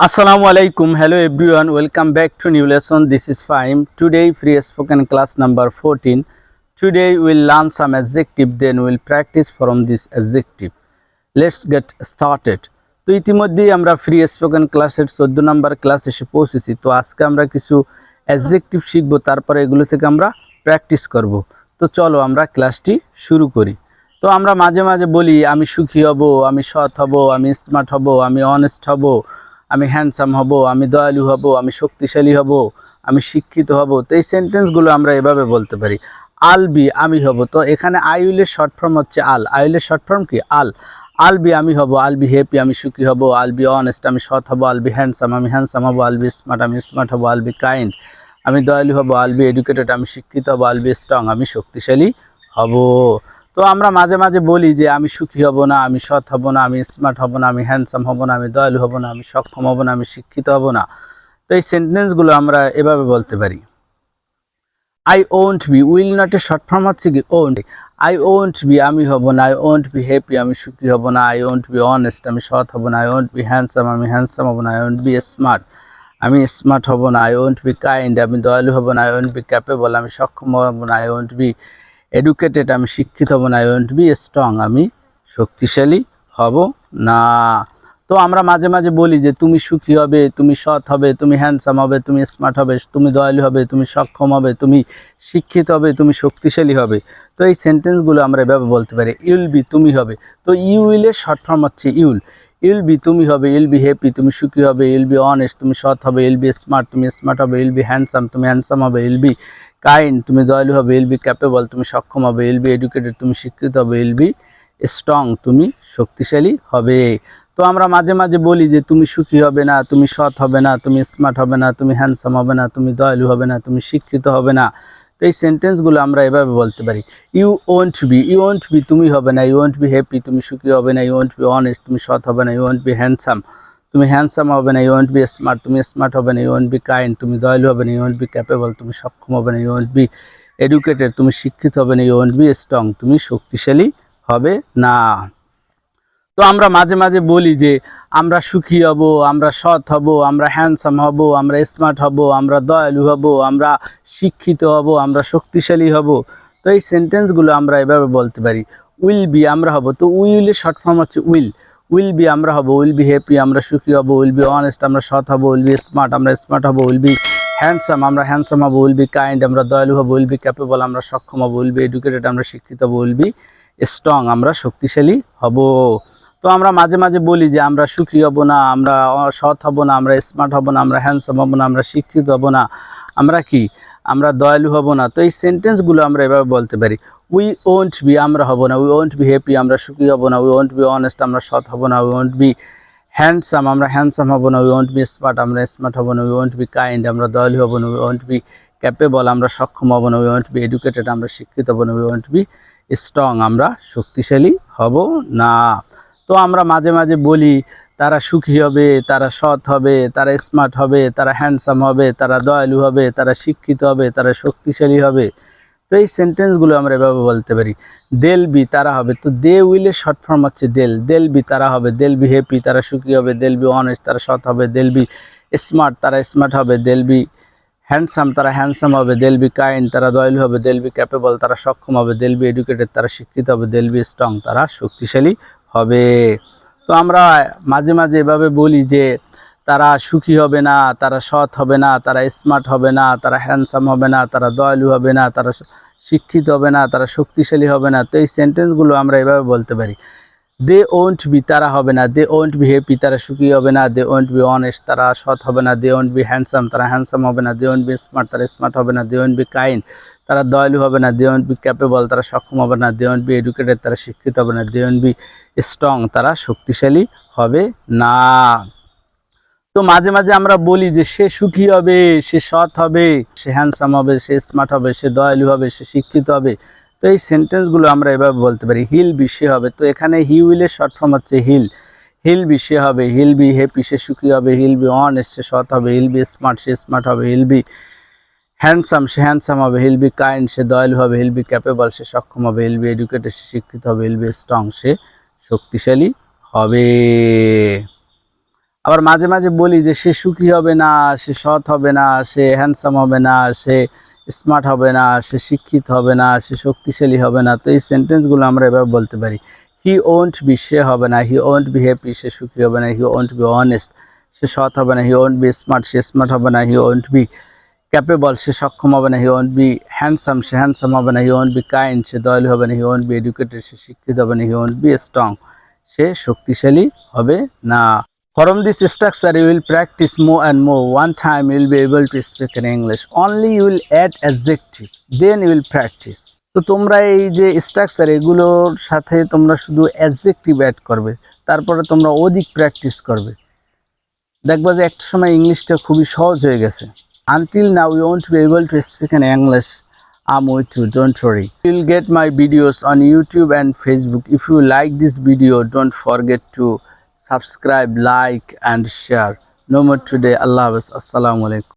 Assalamu alaikum. Hello everyone. Welcome back to new lesson. This is Fahim. Today free spoken class number 14. Today we'll learn some adjective, then we'll practice from this adjective. Let's get started. তো ইতিমধ্যেই আমরা free spoken ক্লাসের 14 নম্বর class এসে পৌঁছেছি। তো আজকে আমরা কিছু অ্যাডজেক্টিভ শিখব, তারপরে এগুলো থেকে আমরা প্র্যাকটিস করব। তো চলো আমরা ক্লাসটি শুরু করি। তো আমরা মাঝে মাঝে বলি আমি সুখী হব, আমি সৎ হব, আমি স্মার্ট হব, আমি অনেস্ট হব, আমি হ্যান্ডসাম হব, আমি দয়ালু হব, আমি শক্তিশালী হব, আমি শিক্ষিত হব। তো এই সেন্টেন্সগুলো আমরা এভাবে বলতে পারি। আল বি আমি হব। তো এখানে আই উইলের শর্ট ফর্ম হচ্ছে আল। আই উইলের শর্ট ফর্ম কি আল। আল বি আমি হব, আল বি হ্যাপি আমি সুখী হব, আল বি অনেস্ট আমি সৎ হব, আল বি হ্যান্ডসাম আমি হ্যান্ডসাম হব, আল বি স্মার্ট আমি স্মার্ট হব, আল বি কাইন্ড আমি দয়ালু হব, আল বি এডুকেটেড আমি শিক্ষিত হব, আল বি স্ট্রং আমি শক্তিশালী হব। তো আমরা মাঝে মাঝে বলি যে আমি সুখী হব না, আমি সৎ হব না, আমি স্মার্ট হব না, আমি হ্যান্ডসাম হব না, আমি দয়ালু হব না, আমি সক্ষম হব না, আমি শিক্ষিত হব না। তো এই সেন্টেন্সগুলো আমরা এভাবে বলতে পারি। I won't be will not এর শর্ট ফর্ম হচ্ছে কি ওন্ট। আই ওন্ট বি আমি হব না, আই ওন্ট বি হ্যাপি আমি সুখী হব না, আই ওন্ট বি অনেস্ট আমি সৎ হব না, আই ওন্ট বি হ্যান্ডসাম আমি হ্যান্ডসাম হব না, আই ওন্ট বি স্মার্ট আমি স্মার্ট হব না, আই ওন্ট বি কাইন্ড আমি দয়ালু হব না, আই ওন্ট বি ক্যাপেবল আমি সক্ষম হব না, আই ওন্ট বি এডুকেটেড আমি শিক্ষিত হব না, আই ওন্ট বি স্ট্রং আমি শক্তিশালী হব না। তো আমরা মাঝে মাঝে বলি যে তুমি সুখী হবে, তুমি সৎ হবে, তুমি হ্যান্ডসাম হবে, তুমি স্মার্ট হবে, তুমি দয়ালু হবে, তুমি সক্ষম হবে, তুমি শিক্ষিত হবে, তুমি শক্তিশালী হবে। তো এই সেন্টেন্সগুলো আমরা এভাবে বলতে পারি। ইউল বি তুমি হবে। তো ইউ উইলের শর্ট ফর্ম হচ্ছে ইউল। ইউল বি তুমি হবে, ইউল বি হ্যাপি তুমি সুখী হবে, ইউল বি অনেস্ট তুমি সৎ হবে, ইউল বি স্মার্ট তুমি স্মার্ট হবে, ইউল বি হ্যান্ডসাম তুমি হ্যান্ডসাম হবে, ইউল বি কাইন্ড তুমি দয়ালু হবে, ইউল বি ক্যাপেবল তুমি সক্ষম হবে, ইউল বি এডুকেটেড তুমি শিক্ষিত হবে, ইউল বি স্ট্রং তুমি শক্তিশালী হবে। তো আমরা মাঝে মাঝে বলি যে তুমি সুখী হবে না, তুমি সৎ হবে না, তুমি স্মার্ট হবে না, তুমি হ্যান্ডসাম হবে না, তুমি দয়ালু হবে না, তুমি শিক্ষিত হবে না। তো এই সেন্টেন্সগুলো আমরা এভাবে বলতে পারি। You won't be you won't be তুমি হবে না, ইউ ওন্ট বি হ্যাপি তুমি সুখী হবে না, ইউ ওন্ট বি অনেস্ট তুমি সৎ হবে না, ইউ ওন্ট বি হ্যান্ডসাম তুমি হ্যান্ডসাম হবে না, ইউ ওন্ট বি স্মার্ট তুমি স্মার্ট হবে না, ইউ ওন্ট বি কাইন্ড তুমি দয়ালু হবে না, ইউ ওন্ট বি ক্যাপেবল তুমি সক্ষম হবে না, ইউ ওন্ট বি এডুকেটেড তুমি শিক্ষিত হবে না, ইউ ওন্ট বি স্ট্রং তুমি শক্তিশালী হবে না। তো আমরা মাঝে মাঝে বলি যে আমরা সুখী হব, আমরা সৎ হব, আমরা হ্যান্ডসাম হব, আমরা স্মার্ট হব, আমরা দয়ালু হব, আমরা শিক্ষিত হব, আমরা শক্তিশালী হব। তো এই সেন্টেন্সগুলো আমরা এভাবে বলতে পারি। উইল বি আমরা হব। তো উইলের শর্ট ফর্ম হচ্ছে উইল। উইল বি আমরা হব, উইল বি হ্যাপি আমরা সুখী হব, উইল বি অনেস্ট আমরা সৎ হব, উইল বি স্মার্ট আমরা স্মার্ট হব, উইল বি হ্যান্ডসাম আমরা হ্যান্ডসাম হব, উইল বি কাইন্ড আমরা দয়ালু হব, উইল বি ক্যাপেবল আমরা সক্ষম হব, উইল বি এডুকেটেড আমরা শিক্ষিত হব, উইল বি স্ট্রং আমরা শক্তিশালী হব। তো আমরা মাঝে মাঝে বলি যে আমরা সুখী হব না, আমরা সৎ হব না, আমরা স্মার্ট হব না, আমরা হ্যান্ডসাম হব না, আমরা শিক্ষিত হব না, আমরা কি আমরা দয়ালু হব না। তো এই সেন্টেন্সগুলো আমরা এভাবে বলতে পারি। উই ওন্ট বি আমরা হব না, উই ওন্ট বি হ্যাপি আমরা সুখী হব না, উই ওন্ট বি অনেস্ট আমরা সৎ হব না, উই ওন্ট বি হ্যান্ডসাম আমরা হ্যান্ডসাম হব না, উই ওন্ট বি স্মার্ট আমরা স্মার্ট হব না, উই ওন্ট বি কাইন্ড আমরা দয়ালু হব না, উই ওন্ট বি ক্যাপেবল আমরা সক্ষম হব না, উই ওন্ট বি এডুকেটেড আমরা শিক্ষিত হব না, উই ওন্ট বি স্ট্রং আমরা শক্তিশালী হব না। তো আমরা মাঝে মাঝে বলি তারা সুখী হবে, তারা সৎ হবে, তারা স্মার্ট হবে, তারা হ্যান্ডসাম হবে, তারা দয়ালু হবে, তারা শিক্ষিত হবে, তারা শক্তিশালী হবে। তো এই সেন্টেন্সগুলো আমরা এভাবে বলতে পারি। দেল বি তারা হবে। তো দে উইলের শর্ট ফর্ম হচ্ছে দেল। দেল বি তারা হবে, দেল বি হ্যাপি তারা সুখী হবে, দেল বি অনেস্ট তারা সৎ হবে, দেল বি স্মার্ট তারা স্মার্ট হবে, দেল বি হ্যান্ডসাম তারা হ্যান্ডসাম হবে, দেল বি কাইন্ড তারা দয়ালু হবে, দেল বি ক্যাপেবল তারা সক্ষম হবে, দেল বি এডুকেটেড তারা শিক্ষিত হবে, দেল বি স্ট্রং তারা শক্তিশালী হবে। তো আমরা মাঝে মাঝে এভাবে বলি যে তারা সুখী হবে না, তারা সৎ হবে না, তারা স্মার্ট হবে না, তারা হ্যান্ডসাম হবে না, তারা দয়ালু হবে না, তারা শিক্ষিত হবে না, তারা শক্তিশালী হবে না। তো এই সেন্টেন্সগুলো আমরা এভাবে বলতে পারি। দে ওন্ট বি তারা হবে না, দে ওন্ট বি হ্যাপি তারা সুখী হবে না, দে ওন্ট বি অনেস্ট তারা সৎ হবে না, দে ওন্ট বি হ্যান্ডসাম তারা হ্যান্ডসাম হবে না, দে ওন্ট বি স্মার্ট তারা স্মার্ট হবে না, দে ওন্ট বি কাইন্ড তারা দয়ালু হবে না, দে ওন্ট বি ক্যাপেবল তারা সক্ষম হবে না, দে ওন্ট বি এডুকেটেড তারা শিক্ষিত হবে না, দে ওন্ট বি স্ট্রং তারা শক্তিশালী হবে না। তো মাঝে মাঝে আমরা বলি যে সে সুখী হবে, সে সৎ হবে, সে হ্যান্ডসাম হবে, সে স্মার্ট হবে, সে দয়ালু হবে, সে শিক্ষিত হবে। তো এই সেন্টেন্সগুলো আমরা এভাবে বলতে পারি। হিল বি সে হবে। তো এখানে হি উইলের শর্ট ফর্ম হচ্ছে হিল। হিল বি সে হবে, হিল বি হ্যাপি সে সুখী হবে, হিল বি অনেস্ট সে সৎ হবে, হিল বি স্মার্ট সে স্মার্ট হবে, হিল বি হ্যান্ডসাম সে হ্যান্ডসাম হবে, হিল বি কাইন্ড সে দয়ালু হবে, হিল বি ক্যাপেবল সে সক্ষম হবে, হিল বি এডুকেটেড সে শিক্ষিত হবে, হিল বি স্ট্রং সে শক্তিশালী হবে। আবার মাঝে মাঝে বলি যে সে সুখী হবে না, সে সৎ হবে না, সে হ্যান্ডসাম হবে না, সে স্মার্ট হবে না, সে শিক্ষিত হবে না, সে শক্তিশালী হবে না। তো এই সেন্টেন্সগুলো আমরা এভাবে বলতে পারি, হি ওন্ট বি, সে হবে না, হি ওন্ট বি হ্যাপি, সে সুখী হবে না, হি ওন্ট বি অনেস্ট, সে সৎ হবে না, হি ওন্ট বি স্মার্ট, সে স্মার্ট হবে না, হি ওন্ট বি ক্যাপেবল, সে সক্ষম হবে না, হি ওন্ট বি হ্যান্ডসাম, সে হ্যান্ডসাম হবে না, হি ওন্ট বি কাইন্ড, সে দয়ালু হবে না, হি ওন্ট বি এডুকেটেড, সে শিক্ষিত হবে না, হি ওন্ট বি স্ট্রং, সে শক্তিশালী হবে না। From this structure you will practice more and more. One time you will be able to speak in English. Only you will add adjective, then you will practice. তো তোমরা এই যে structure এগুলোর সাথে তোমরা শুধু অ্যাডজেক্টিভ অ্যাড করবে, তারপরে তোমরা অধিক প্র্যাকটিস করবে, দেখবা যে একটা সময় ইংলিশটা খুবই সহজ হয়ে গেছে। Until now you won't be able to speak in English. I'm with you, don't worry. You'll get my videos on YouTube and Facebook. If you like this video, don't forget to subscribe, like and share. No more today. Allah Hafiz. Assalamu alaikum.